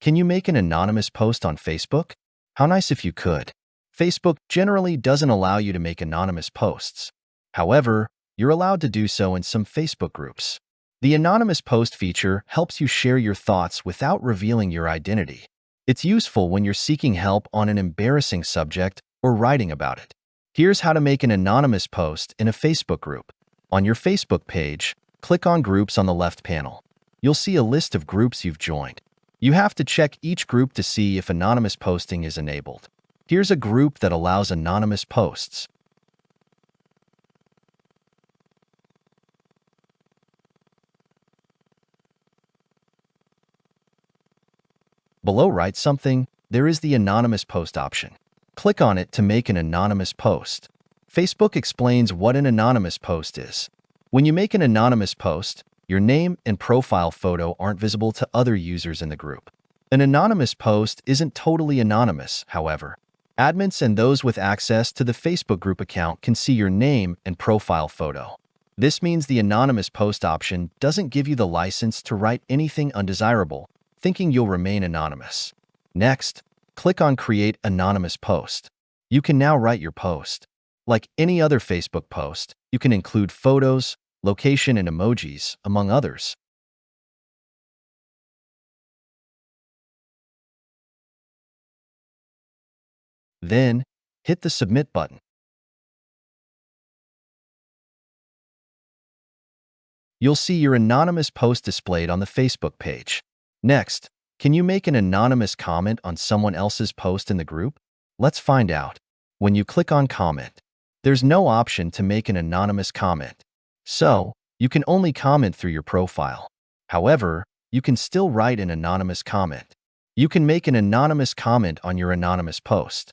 Can you make an anonymous post on Facebook? How nice if you could. Facebook generally doesn't allow you to make anonymous posts. However, you're allowed to do so in some Facebook groups. The anonymous post feature helps you share your thoughts without revealing your identity. It's useful when you're seeking help on an embarrassing subject or writing about it. Here's how to make an anonymous post in a Facebook group. On your Facebook page, click on Groups on the left panel. You'll see a list of groups you've joined. You have to check each group to see if anonymous posting is enabled. Here's a group that allows anonymous posts. Below Write Something, there is the anonymous post option. Click on it to make an anonymous post. Facebook explains what an anonymous post is. When you make an anonymous post, your name and profile photo aren't visible to other users in the group. An anonymous post isn't totally anonymous, however. Admins and those with access to the Facebook group account can see your name and profile photo. This means the anonymous post option doesn't give you the license to write anything undesirable, thinking you'll remain anonymous. Next, click on Create Anonymous Post. You can now write your post. Like any other Facebook post, you can include photos, location, and emojis, among others. Then, hit the Submit button. You'll see your anonymous post displayed on the Facebook page. Next, can you make an anonymous comment on someone else's post in the group? Let's find out. When you click on Comment, there's no option to make an anonymous comment. So, you can only comment through your profile. However, you can still write an anonymous comment. You can make an anonymous comment on your anonymous post.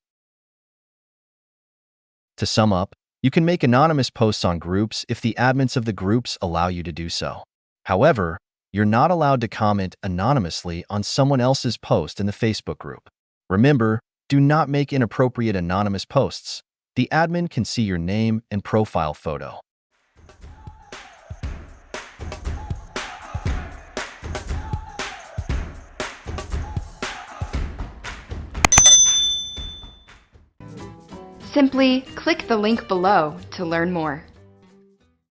To sum up, you can make anonymous posts on groups if the admins of the groups allow you to do so. However, you're not allowed to comment anonymously on someone else's post in the Facebook group. Remember, do not make inappropriate anonymous posts. The admin can see your name and profile photo. Simply click the link below to learn more.